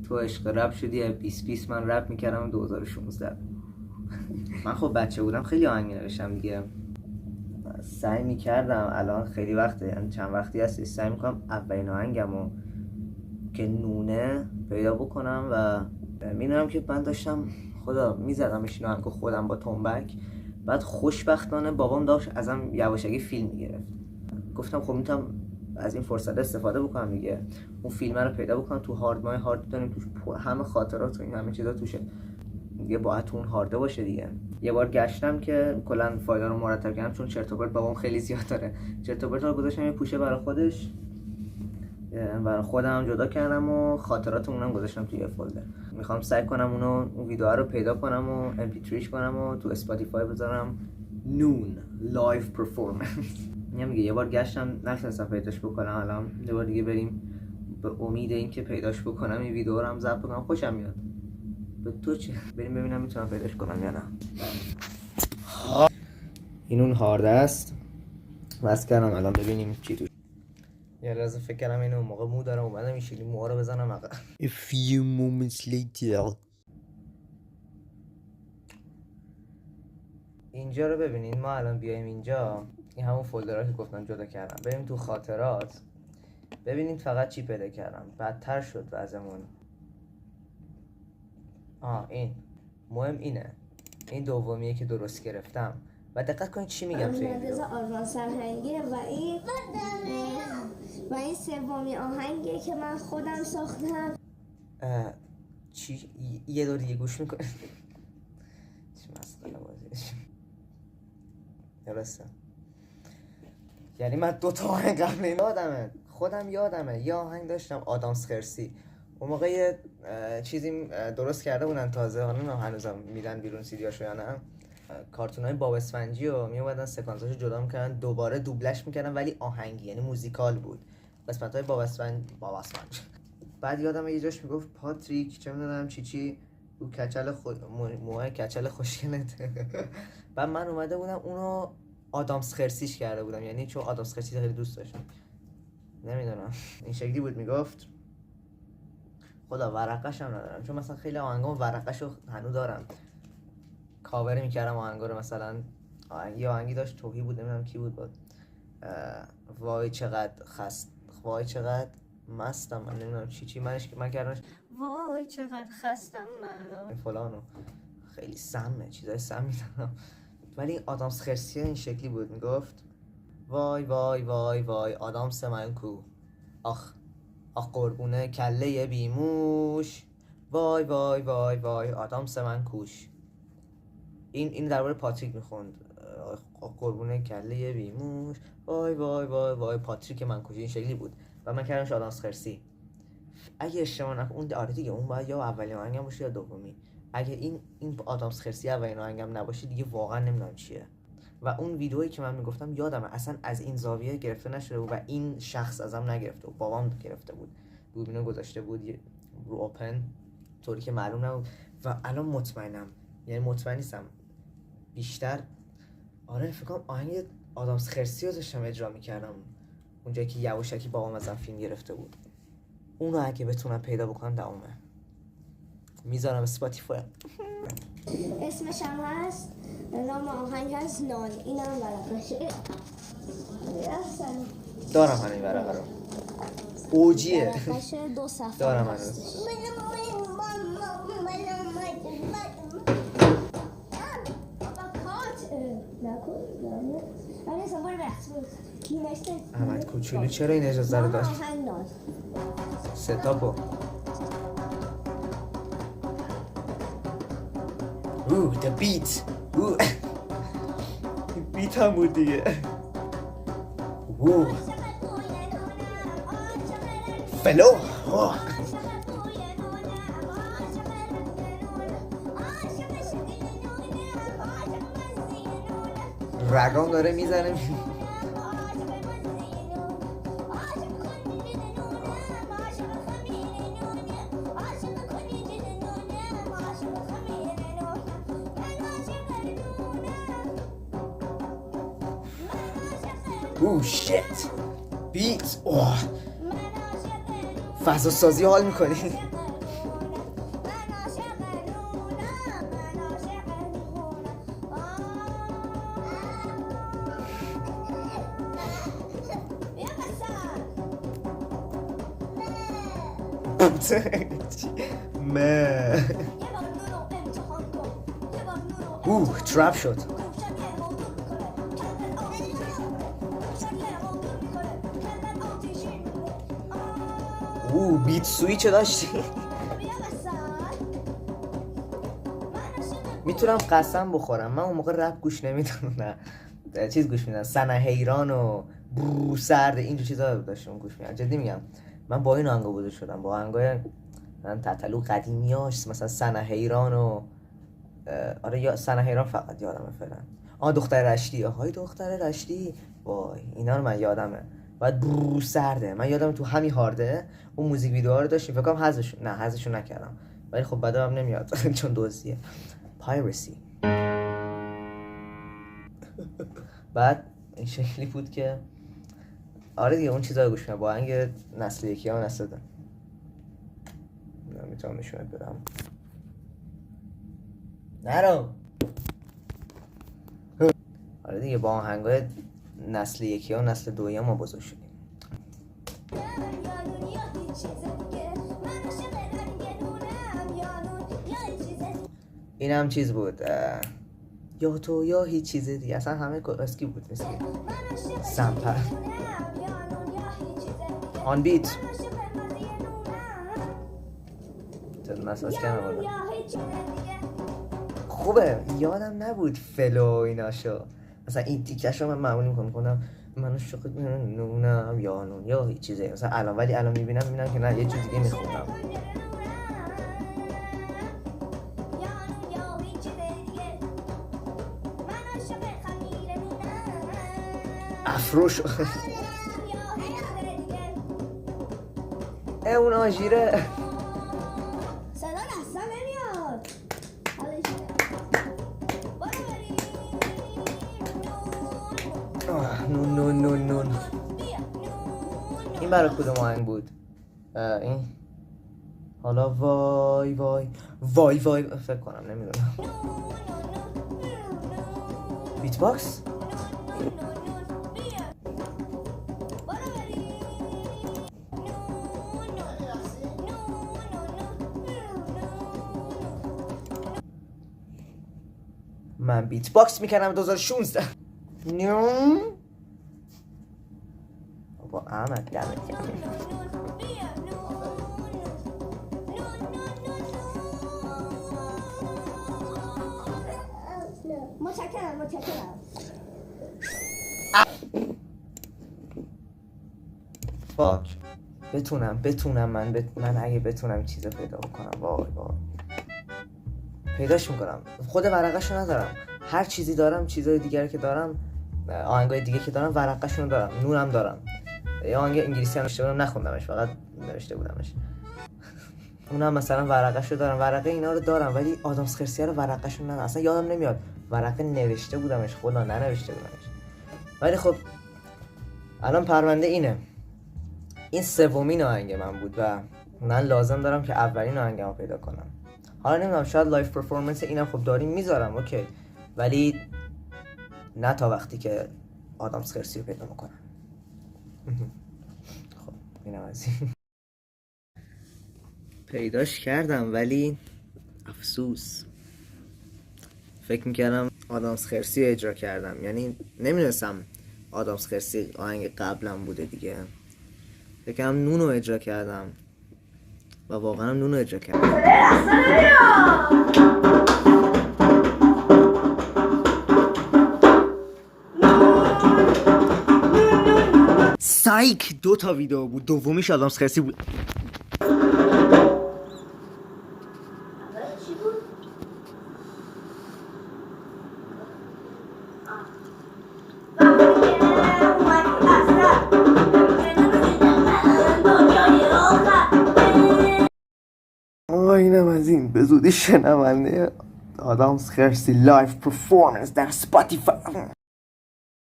تو عشق رپ شدی 2020 من رپ میکردم 2016. من خب بچه بودم خیلی آهنگ نوشتم دیگه، سعی میکردم الان خیلی وقته، یعنی چند وقتی هست سعی میکنم اولین آهنگمو که نونه پیدا بکنم و میدونم که من داشتم خدا میزدمش این آهنگو خودم با تنبک. بعد خوشبختانه بابام داشت ازم یواشکی فیلم میگرفت، گفتم خب میتونم از این فرصت استفاده بکنم دیگه، اون فیلم رو پیدا بکنم تو هارد. ما هارد داریم توش همه خاطرات و این همه چیزا توشه دیگه، باید تو اون هارده باشه دیگه. یه بار گشتم که کلا فایل رو مرتب کردم، چون چرت و پرت بابام خیلی زیاد داره، چرت و پرت رو گذاشتم یه پوشه برای خودش، برای خودم جدا کردم و خاطراتمون هم گذاشتم توی یه فولدر. میخوام سعی کنم اون ویدیو رو پیدا کنم و mp3 کنم و تو اسپاتیفای بذارم نون لایو پرفورمنس. میگه یه بار گشتم نتونستم پیداش بکنم، الان یه بار دیگه بریم به امید اینکه پیداش بکنم این ویدیو رو هم ضبط کنم. خوشم میاد. به تو چه؟ بریم ببینم میتونم پیداش کنم یا نه. این اون هارد است، واسه کردم الان ببینیم چی توش. یه لحظه فکر کردم اینو موقع مو دارم اومدم این شکلی موها رو بزنم عقب. A few moments later. اینجا رو ببینید، ما الان بیایم اینجا، این همون فولدرها که گفتم جدا کردم، بریم تو خاطرات ببینید فقط چی پیدا کردم. بدتر شد وضعمون. این مهم اینه، این دومیه که درست گرفتم و دقت کنید چی میگم توی این ویدیو. آرمان سرهنگیه و این سومی آهنگیه که من خودم ساختم. چی؟ یه دور دیگه گوش میکنه. چی مسئله بازیش درسته. یعنی من 2 تا آهنگ قبل این خودم یادمه یه آهنگ داشتم آدامس خرسی، اون موقع یه چیزی درست کرده بودن تازه، حالا هنوزم میدن بیرون سیدیاشو یا نه، کارتونای باب اسفنجی رو میومدن سکانساشو جدا میکردن دوباره دوبلش میکردن ولی آهنگی، یعنی موزیکال بود قسمتای باب اسفنج. بعد یادم یه جاش میگفت پاتریک چه میدونم چی او کچل موهای کچل خوشگلت. بعد من اومده بودم اونو آدامس خرسیش کرده بودم، یعنی چون آدامس خرسی خیلی دوست داشتم. نمیدونم این شکلی بود میگفت. خدا ورقش هم ندارم، چون مثلا خیلی آهنگام ورقشو هنوز دارم، کاور میکردم آهنگا رو. مثلا یه آهنگی داشت توهی بود، نمیدونم کی بود، بود وای چقدر وای چقدر مستم، من نمیدونم چی من کردمش وای چقدر خستم من فلانو، خیلی سمه، چیزای سم میزنم. ولی آدامس خرسی این شکلی بود میگفت وای وای وای وای آدامس من کو، آخ قربونه کله بیموش، وای وای وای وای آدامس من کوش. این درباره پاتریک میخوند، قربونه کله بیموش، وای وای وای وای پاتریک من کوش. این شکلی بود و من کردمش آدامس خرسی. اگه اشتباه نکنم اون آره دیگه، اون باید یا اولین آهنگم باشه یا دومی. اگه این آدامس خرسی اولین آهنگم نباشه دیگه واقعا نمیدونم چیه. و اون ویدئویی که من میگفتم یادمه اصلا از این زاویه گرفته نشده بود و این شخص ازم نگرفته بود، بابام گرفته بود، دوربینو گذاشته بود رو اوپن طوری که معلوم نبود. و الان مطمئنم، یعنی مطمئن نیستم بیشتر، آره فکر کنم آهنگ آدامس خرسی رو داشتم اجرا میکردم اونجایی که یواشکی بابام ازم فیلم گرفته بود. اونو اگه بتونم پیدا بکنم دعومه میذارم اسپاتیفای. اسمش هم هست، نام آهنگ هست نان. اینم ورقشه دارم همین ورقه رو، اوجیه ورقشه 2 صفحه دارم هستش. احمد کوچولو چرا این اجازه رو داشت؟ 3 تا با the beat بیت هم بود دیگه. فلو رگام داره میزنه. شیت بیت فضا سازی حال میکنی. ترپ شد. بیت سویچ داشتی. میتونم قسم بخورم من اون موقع رپ گوش نمیدونم، چیز گوش میدم، سنا حیران و برو سرد اینجور چیزا داشتم گوش میدم. جدی میگم من با این آهنگا بوده شدم، با آهنگای من تتلو قدیمیاش مثلا سنا حیران و آره یا سنا حیران فقط یادمه فعلا. دختر رشتی، آهای دختر رشتی، وای اینا رو من یادمه. بعد برو سرده من یادم تو همین هارده اون موزیک ویدیوها رو داشتیم، فکر کنم حذفشون نکردم ولی خب بعدم نمیاد چون دزدیه. پایرسی. بعد این شکلی بود که آره دیگه اون چیزا رو گوش میدم با آهنگ نسل یکی ها نسل دادم. میتونم نشونت بدم. نرو. آره دیگه با آهنگای نسل یکی ها و نسل دویی ها ما بزرگ شدیم. این هم چیز بود یا تو یا هیچ چیز دیگه، اصلا همه اسکی بود مثل سمپر آن بیت مساج کنم. خوبه یادم نبود فلو ایناشو، مثلا این تیکشو من معمولی میکنم منو شوخت نونم یا نون یا هیچ چیزی مثلا الان، ولی الان میبینم که نه یه چیز دیگه میخونم. افروش اون آژیره صدا اصلا نمیاد. نون این برای کدوم آهنگ بود؟ این حالا وای فکر کنم نمیدونم. بیت باکس؟ من بیت باکس میکنم 2016. بابا احمد دمت گرم. متشکرم. فاک بتونم من اگه بتونم چیزا پیدا بکنم وای پیداش میکنم. خود ورقه‌شو ندارم، هر چیزی دارم، چیزای دیگر که دارم، آهنگای دیگه که دارم ورقه‌شون دارم، نونم دارم. یه آهنگ انگلیسی هم نوشته بودم نخوندمش، فقط نوشته بودمش. اونم مثلا ورقه‌شو دارم، ورقه اینا رو دارم ولی آدامس خرسیه رو ورقه‌شون ندارم، اصلا یادم نمیاد ورقه نوشته بودمش، خدا ننوشته بودمش. ولی خب الان پرونده اینه، این سومین آهنگ من بود و من لازم دارم که اولین آهنگمو پیدا کنم. حالا نمیدونم شاید لایف پرفورمنس اینم خب داریم میذارم اوکی، ولی نه تا وقتی که آدامس خرسی رو پیدا میکنم. خب اینم از این. پیداش کردم ولی افسوس فکر میکردم آدامس خرسی رو اجرا کردم، یعنی نمیدونستم آدامس خرسی آهنگ قبلم بوده دیگه. فکرم نونو اجرا کردم و واقعا نونو اجرا کردم. سایک 2 تا ویدیو بود، دومیش آدامس خرسی بود. اینم از این به زودی شنونده آدامس خرسی لایف پرفورمنس در سپاتیفای.